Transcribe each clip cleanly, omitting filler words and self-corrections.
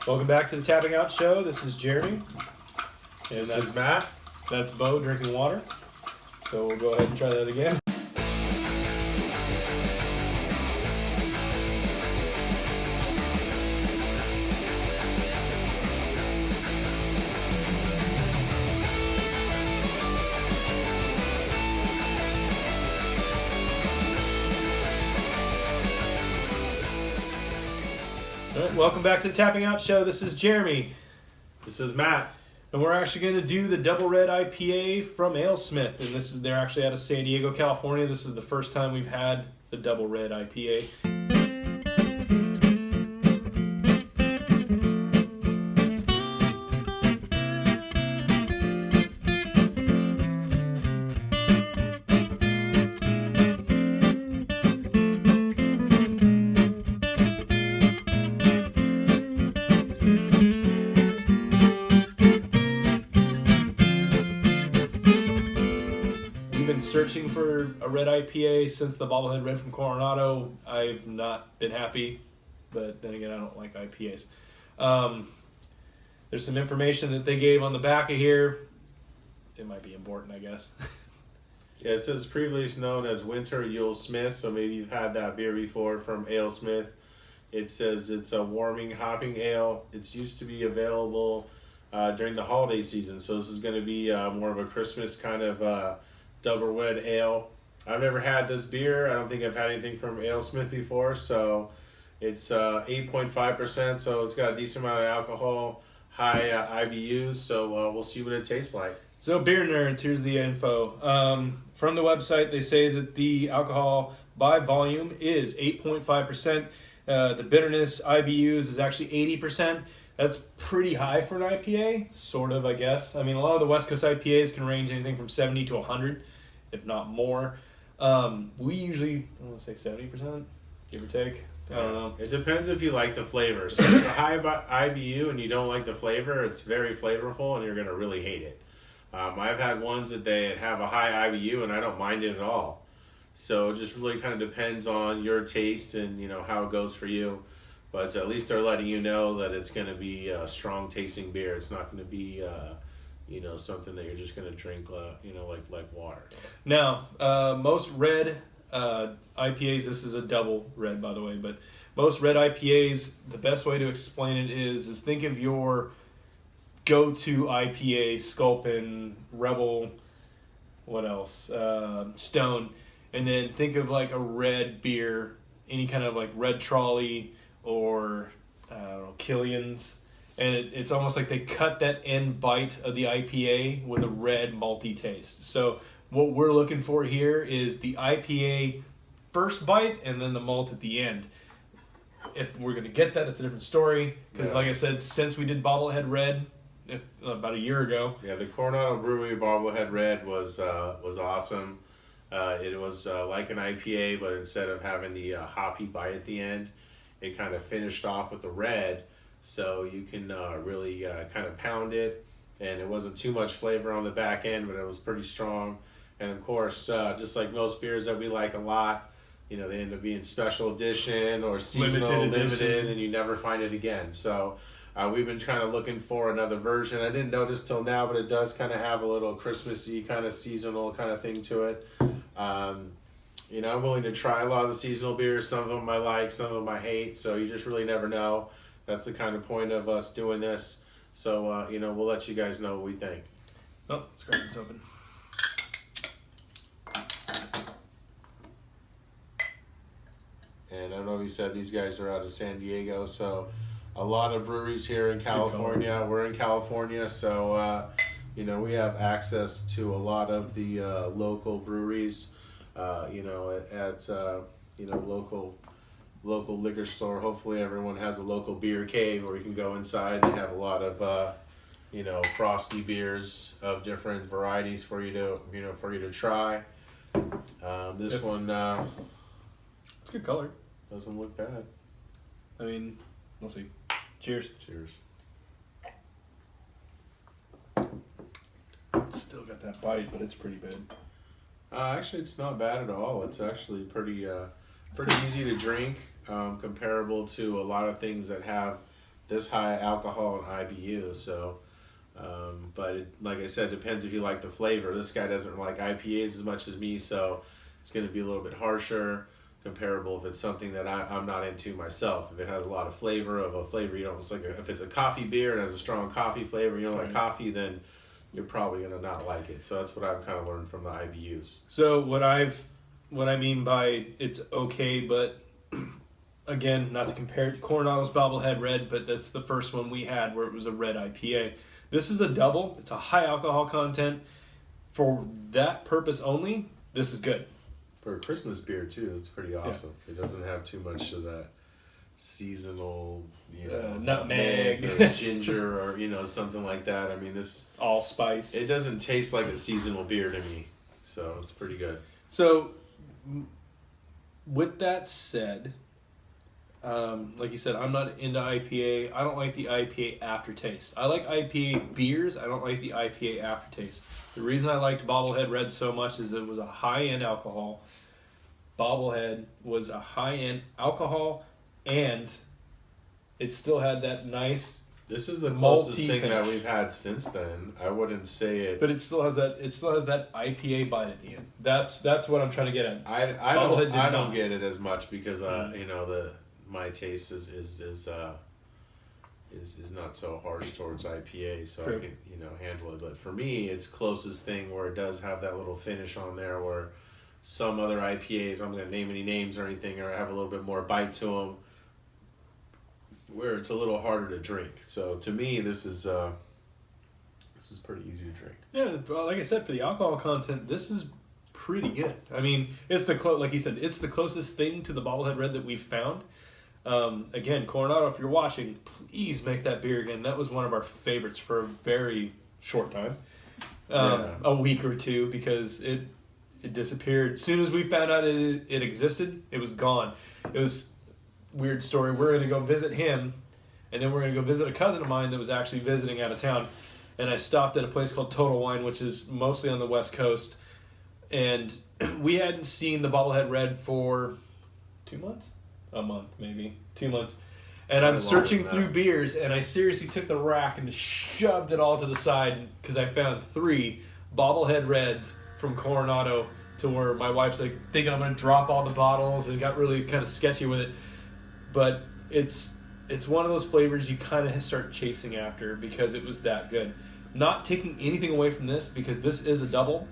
Welcome back to the Tapping Out Show. This is Jeremy. And This is Matt. That's Bo drinking water. So we'll go ahead and try that again. All right, welcome back to the Tapping Out Show. This is Jeremy. This is Matt. And we're actually going to do the Double Red IPA from Alesmith. And they're actually out of San Diego, California. This is the first time we've had the Double Red IPA. Been searching for a red IPA since the Bobblehead Red from Coronado. I've not been happy, but then again, I don't like IPAs. There's some information that they gave on the back of here. It might be important, I guess. Yeah, it says previously known as Winter Yule Smith, so maybe you've had that beer before from Alesmith. It says it's a warming hopping ale. It's used to be available during the holiday season, so this is going to be more of a Christmas kind of double red ale. I've never had this beer. I don't think I've had anything from Alesmith before. So it's 8.5%. So it's got a decent amount of alcohol, high IBUs. So we'll see what it tastes like. So beer nerds, here's the info. From the website, they say that the alcohol by volume is 8.5%. The bitterness IBUs is actually 80%. That's pretty high for an IPA, sort of, I guess. I mean, a lot of the West Coast IPAs can range anything from 70 to 100, if not more. We usually, I want to say 70%, give or take. I don't know. It depends if you like the flavor. So if it's a high IBU and you don't like the flavor, it's very flavorful and you're going to really hate it. I've had ones that they have a high IBU and I don't mind it at all. So it just really kind of depends on your taste and, you know, how it goes for you. But at least they're letting you know that it's going to be a strong tasting beer. It's not going to be, something that you're just going to drink, like water. Now, most red IPAs, this is a double red, by the way, but most red IPAs, the best way to explain it is think of your go-to IPA, Sculpin, Rebel, what else? Stone. And then think of like a red beer, any kind of like Red Trolley, or I don't know, Killian's, and it's almost like they cut that end bite of the IPA with a red malty taste. So what we're looking for here is the IPA first bite and then the malt at the end. If we're gonna get that, it's a different story. Because like I said, since we did Bobblehead Red about a year ago, the Coronado Brewery Bobblehead Red was awesome. It was like an IPA, but instead of having the hoppy bite at the end, it kind of finished off with the red, so you can really kind of pound it, and it wasn't too much flavor on the back end, but it was pretty strong. And of course, just like most beers that we like a lot, you know, they end up being special edition or seasonal, limited, and you never find it again. So we've been kind of looking for another version. I didn't notice till now, but it does kind of have a little Christmassy kind of seasonal kind of thing to it. I'm willing to try a lot of the seasonal beers. Some of them I like, some of them I hate. So you just really never know. That's the kind of point of us doing this. So, we'll let you guys know what we think. oh, let's crack this open. And I don't know if you said these guys are out of San Diego. So a lot of breweries here in California. We're in California. So, we have access to a lot of the local breweries. At local liquor store. Hopefully everyone has a local beer cave where you can go inside and have a lot of frosty beers of different varieties for you to try. This one It's good color. doesn't look bad. I mean, we'll see. Cheers. Cheers. It's still got that bite, but it's pretty big. Actually, it's not bad at all. It's actually pretty easy to drink, comparable to a lot of things that have this high alcohol and IBU. So, but like I said, depends if you like the flavor. This guy doesn't like IPAs as much as me, so it's going to be a little bit harsher. Comparable if it's something that I'm not into myself. If it has a lot of flavor you don't, it's like if it's a coffee beer and has a strong coffee flavor, you don't like coffee, then you're probably gonna not like it. So that's what I've kind of learned from the IBUs. So what I mean by it's okay, but again, not to compare it to Coronado's Bobblehead Red, but that's the first one we had where it was a red IPA. This is a double. It's a high alcohol content. For that purpose only, this is good. For a Christmas beer too, it's pretty awesome. Yeah. It doesn't have too much of that seasonal, nutmeg or ginger or something like that. I mean, this allspice. It doesn't taste like a seasonal beer to me, so it's pretty good. So, with that said, like you said, I'm not into IPA. I don't like the IPA aftertaste. I like IPA beers. I don't like the IPA aftertaste. The reason I liked Bobblehead Red so much is it was a high-end alcohol. Bobblehead was a high-end alcohol, and it still had that nice. This is the closest thing that we've had since then. I wouldn't say it, but it still has that. It still has that IPA bite at the end. That's what I'm trying to get at. I don't get it as much because my taste is not so harsh towards IPA, so I can handle it. But for me, it's closest thing where it does have that little finish on there. Where some other IPAs, I'm not gonna name any names or anything, or have a little bit more bite to them, where it's a little harder to drink. So to me, this is pretty easy to drink. Yeah, well, like I said, for the alcohol content, this is pretty good. I mean, it's like you said, it's the closest thing to the Bobblehead Red that we've found. Again, Coronado, if you're watching, please make that beer again. That was one of our favorites for a very short time, a week or two, because it disappeared. As soon as we found out it existed, it was gone. It was a weird story. We're going to go visit him, and then we're going to go visit a cousin of mine that was actually visiting out of town. And I stopped at a place called Total Wine, which is mostly on the West Coast. And we hadn't seen the Bobblehead Red for 2 months? A month, maybe. 2 months. And I'm searching through beers, and I seriously took the rack and just shoved it all to the side because I found 3 Bobblehead Reds from Coronado, to where my wife's like thinking I'm going to drop all the bottles, and got really kind of sketchy with it. But it's one of those flavors you kind of start chasing after because it was that good. Not taking anything away from this, because this is a double,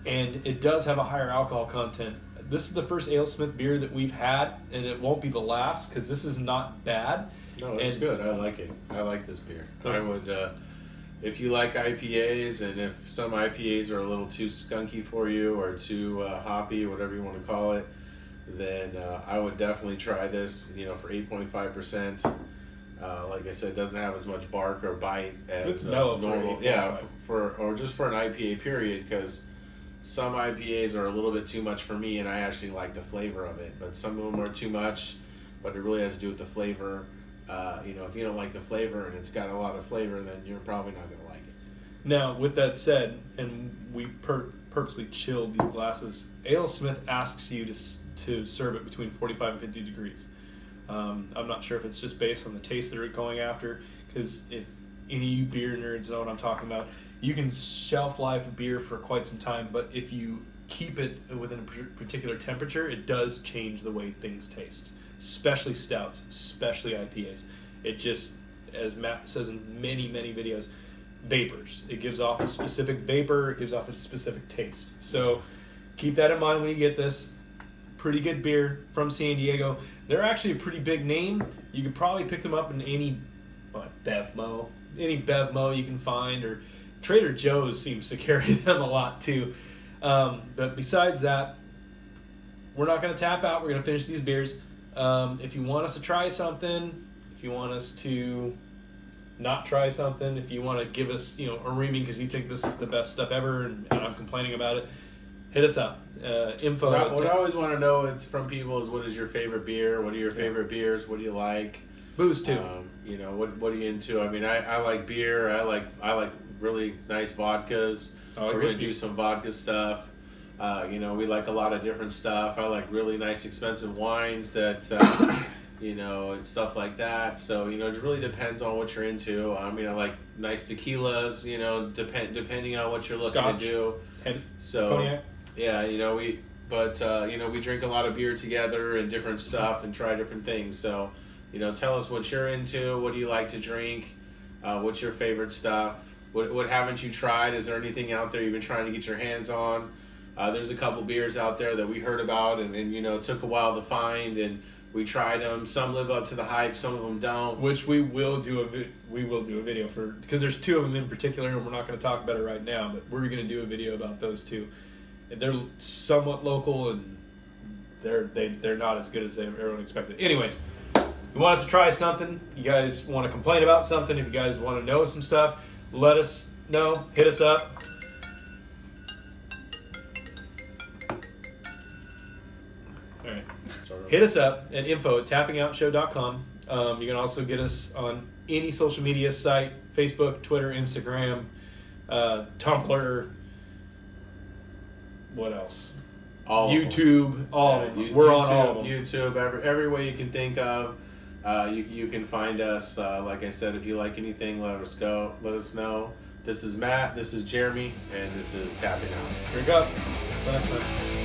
and it does have a higher alcohol content. This is the first Alesmith beer that we've had, and it won't be the last, because this is not bad. No, it's good. I like it. I like this beer. I would, if you like IPAs, and if some IPAs are a little too skunky for you or too hoppy, whatever you want to call it, then I would definitely try this. For 8.5%. Like I said, it doesn't have as much bark or bite as normal. Yeah, for an IPA period, because some IPAs are a little bit too much for me, and I actually like the flavor of it. But some of them are too much, but it really has to do with the flavor. If you don't like the flavor and it's got a lot of flavor, then you're probably not going to like it. Now, with that said, and we purposely chilled these glasses, Alesmith asks you to serve it between 45 and 50 degrees. I'm not sure if it's just based on the taste they're going after, because if any of you beer nerds know what I'm talking about, you can shelf life a beer for quite some time, but if you keep it within a particular temperature, it does change the way things taste, especially stouts, especially IPAs. It just, as Matt says in many, many videos, vapors. It gives off a specific vapor, it gives off a specific taste. So keep that in mind when you get this. Pretty good beer from San Diego. They're actually a pretty big name. You could probably pick them up in any Bevmo you can find, or Trader Joe's seems to carry them a lot too. But besides that, we're not going to tap out. We're going to finish these beers. If you want us to try something, if you want us to not try something, if you want to give us a reaming because you think this is the best stuff ever and I'm complaining about it, hit us up. Info. What I always want to know from people is, what is your favorite beer? What are your favorite beers? What do you like? Booze too. What are you into? I mean, I like beer. I like really nice vodkas. We're gonna do some vodka stuff. We like a lot of different stuff. I like really nice expensive wines that and stuff like that. So, it really depends on what you're into. I like nice tequilas, depending on what you're looking Scotch. to do. And So, cognac. yeah, we drink a lot of beer together and different stuff and try different things. So, tell us what you're into. What do you like to drink? What's your favorite stuff? What haven't you tried? Is there anything out there you've been trying to get your hands on? There's a couple beers out there that we heard about and it took a while to find, and we tried them. Some live up to the hype, some of them don't. Which we will do a video for, because there's two of them in particular, and we're not going to talk about it right now, but we're going to do a video about those two. And they're somewhat local, and they're not as good as everyone expected. Anyways, you want us to try something, you guys want to complain about something, if you guys want to know some stuff, let us know. Hit us up. All right. Hit us up at info@tappingoutshow.com. You can also get us on any social media site: Facebook, Twitter, Instagram, Tumblr. What else? All of them. YouTube. All of them. We're on all of them. YouTube, every way you can think of. You can find us. Like I said, if you like anything, let us know. This is Matt. This is Jeremy, and this is Tapping Out. Drink up. Until next time.